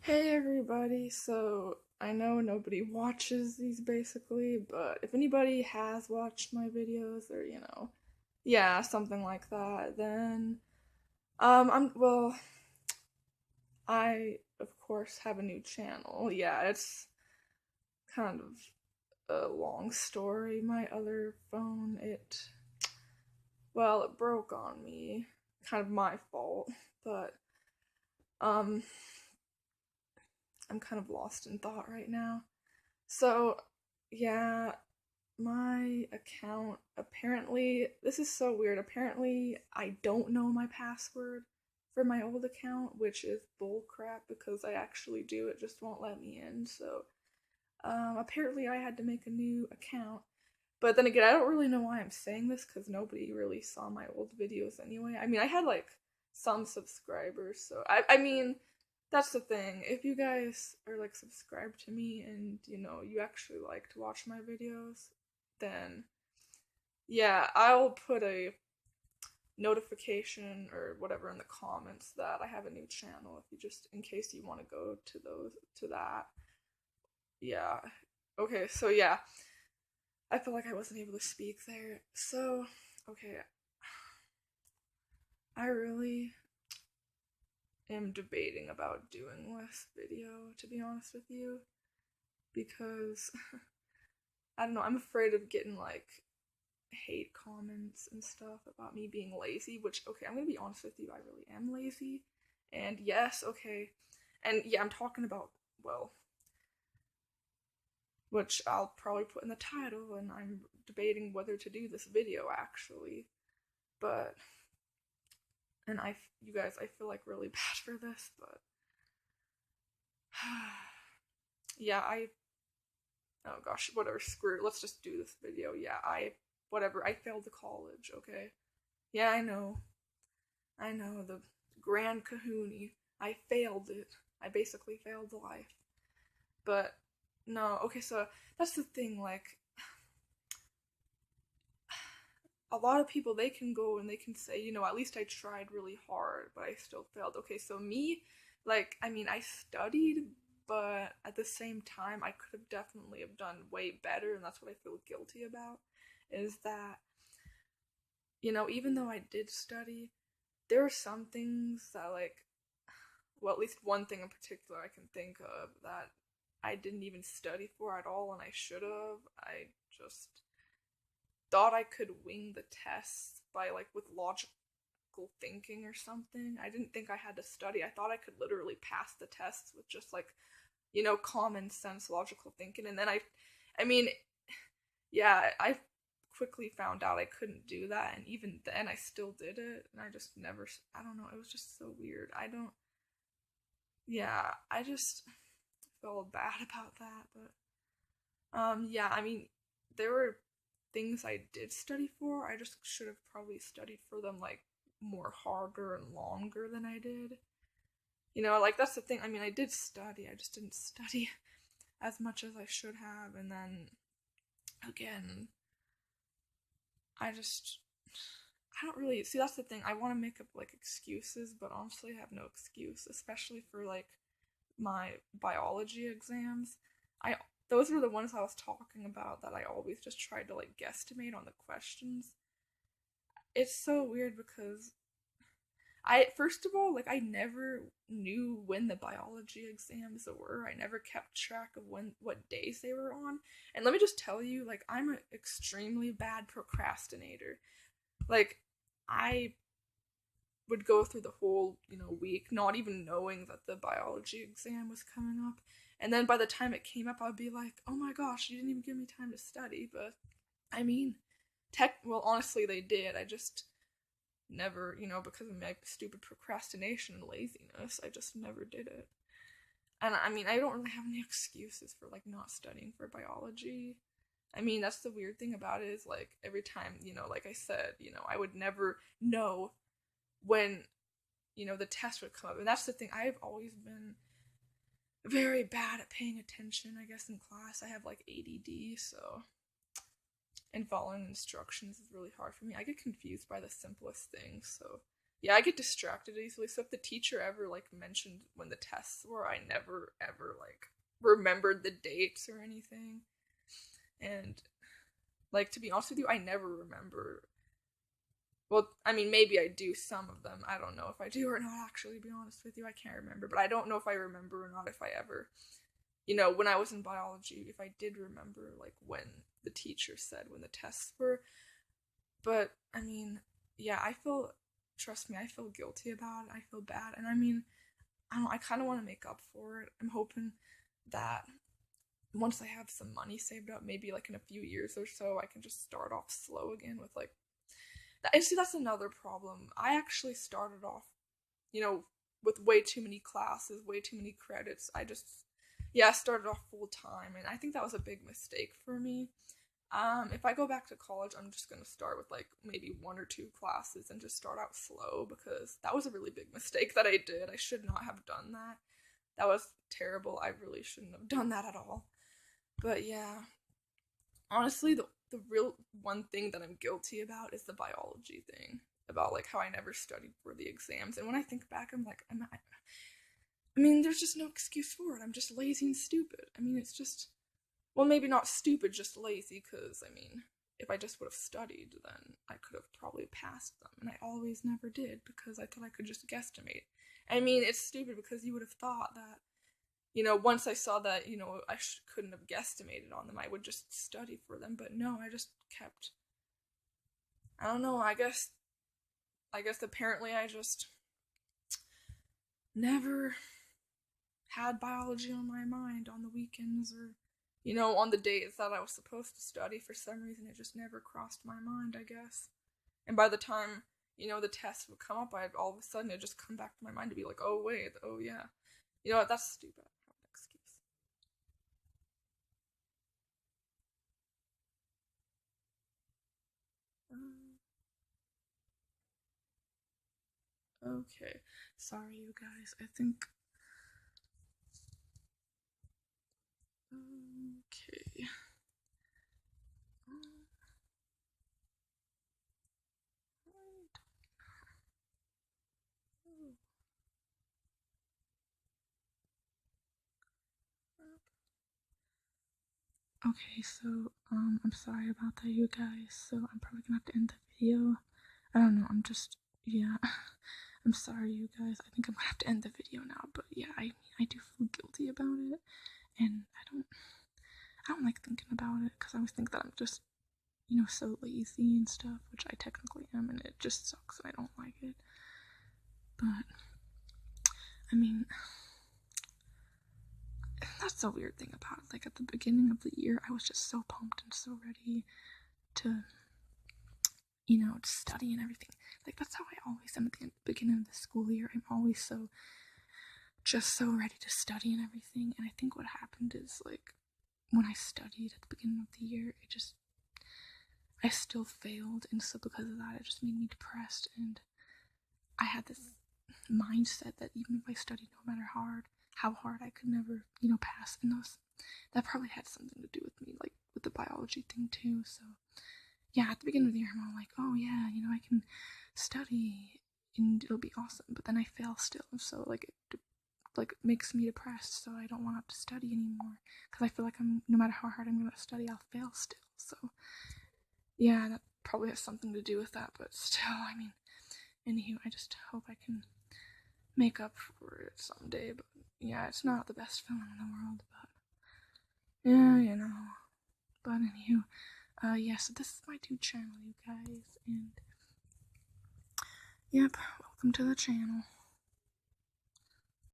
Hey everybody, so I know nobody watches these basically, but if anybody has watched my videos or yeah, something like that, then I of course have a new channel. Yeah, it's kind of a long story. My other phone, it broke on me. Kind of my fault, but um I'm kind of lost in thought right now. So, yeah, my account, apparently, this is so weird. Apparently, I don't know my password for my old account, which is bullcrap because I actually do. It just won't let me in. So, apparently, I had to make a new account. But then again, I don't really know why I'm saying this because nobody really saw my old videos anyway. I mean, I had like some subscribers, so I mean, that's the thing. If you guys are like subscribed to me and you actually like to watch my videos, then yeah, I'll put a notification or whatever in the comments that I have a new channel if you just in case you want to go to that. Yeah. Okay, so yeah. I feel like I wasn't able to speak there. So, okay, I really am debating about doing this video, to be honest with you, because I don't know, I'm afraid of getting like hate comments and stuff about me being lazy, which, okay, I'm gonna be honest with you, I really am lazy. And yes, okay, and yeah, I'm talking about, well, which I'll probably put in the title, and I'm debating whether to do this video actually, but and you guys, I feel like really bad for this, but yeah, oh gosh, whatever, screw it, let's just do this video. Yeah, whatever, I failed the college, okay? Yeah, I know, the Grand Kahuni. I failed it. I basically failed life. But, no, okay, so that's the thing, like, a lot of people, they can go and they can say, at least I tried really hard, but I still failed. Okay, so me, like, I mean, I studied, but at the same time, I could have definitely have done way better, and that's what I feel guilty about, is that, even though I did study, there are some things that, like, well, at least one thing in particular I can think of that I didn't even study for at all, and I should have. I just thought I could wing the tests by like with logical thinking or something. I didn't think I had to study. I thought I could literally pass the tests with just like, common sense logical thinking. And then I mean, yeah, I quickly found out I couldn't do that, and even then I still did it, and I just never, I don't know, it was just so weird. I don't, yeah, I just feel bad about that, but yeah, I mean, there were things I did study for. I just should have probably studied for them like more harder and longer than I did. Like that's the thing. I mean, I did study. I just didn't study as much as I should have. And then again, I just I don't really see, that's the thing. I want to make up like excuses, but honestly, I have no excuse, especially for like my biology exams. I Those were the ones I was talking about that I always just tried to like guesstimate on the questions. It's so weird because I first of all, like I never knew when the biology exams were. I never kept track of what days they were on. And let me just tell you, like I'm an extremely bad procrastinator. Like I would go through the whole, week not even knowing that the biology exam was coming up. And then by the time it came up, I'd be like, "Oh my gosh, you didn't even give me time to study." But I mean, well, honestly, they did. I just never, because of my stupid procrastination and laziness, I just never did it. And I mean, I don't really have any excuses for like not studying for biology. I mean, that's the weird thing about it is like every time, like I said, I would never know when the test would come up. And that's the thing. I've always been very bad at paying attention, I guess, in class. I have like ADD, so. And following instructions is really hard for me. I get confused by the simplest things, so. yeah, I get distracted easily. So if the teacher ever like mentioned when the tests were, I never ever like remembered the dates or anything. And like to be honest with you, I never remember. Well, I mean, maybe I do some of them. I don't know if I do or not, actually, to be honest with you. I can't remember. But I don't know if I remember or not if I ever, when I was in biology, if I did remember, like, when the teacher said when the tests were. But, I mean, yeah, trust me, I feel guilty about it. I feel bad. And I mean, I kind of want to make up for it. I'm hoping that once I have some money saved up, maybe like in a few years or so, I can just start off slow again with like and see, that's another problem. I actually started off, you know, with way too many classes, way too many credits. I started off full time, and I think that was a big mistake for me. If I go back to college, I'm just gonna start with like maybe one or two classes and just start out slow because that was a really big mistake that I did. I should not have done that. That was terrible. I really shouldn't have done that at all. But yeah, honestly, the real one thing that I'm guilty about is the biology thing. About like how I never studied for the exams. And when I think back, I'm like, I mean, there's just no excuse for it. I'm just lazy and stupid. I mean, it's just, well, maybe not stupid, just lazy, because, I mean, if I just would have studied, then I could have probably passed them. And I always never did because I thought I could just guesstimate. I mean, it's stupid because you would have thought that once I saw that, I couldn't have guesstimated on them, I would just study for them. But no, I just kept. I don't know. I guess apparently I just never had biology on my mind on the weekends or, on the days that I was supposed to study. For some reason, it just never crossed my mind, I guess. And by the time, the test would come up, all of a sudden it just come back to my mind to be like, oh, wait, oh, yeah. You know what? That's stupid. I have an excuse. Okay. Sorry, you guys. I think. Okay. Okay, so I'm sorry about that, you guys. So I'm probably gonna have to end the video. I don't know. Yeah. I'm sorry, you guys. I think I'm gonna have to end the video now. But yeah, I do feel guilty about it, and I don't like thinking about it because I always think that I'm just so lazy and stuff, which I technically am, and it just sucks and I don't like it. But I mean, that's the weird thing about it. Like at the beginning of the year, I was just so pumped and so ready to, to study and everything. Like that's how I always am at the beginning of the school year. I'm always just so ready to study and everything. And I think what happened is like when I studied at the beginning of the year, I still failed, and so because of that, it just made me depressed. And I had this mindset that even if I studied no matter how hard, I could never, pass. And that probably had something to do with me, like with the biology thing too. So yeah, at the beginning of the year, I'm all like, oh yeah, I can study and it'll be awesome. But then I fail still, so like it makes me depressed. So I don't want to study anymore because I feel like no matter how hard I'm gonna study, I'll fail still. So yeah, that probably has something to do with that. But still, I mean, anywho, I just hope I can make up for it someday. But yeah, it's not the best feeling in the world, but yeah. But anywho, yeah, so this is my new channel, you guys, and yep, welcome to the channel.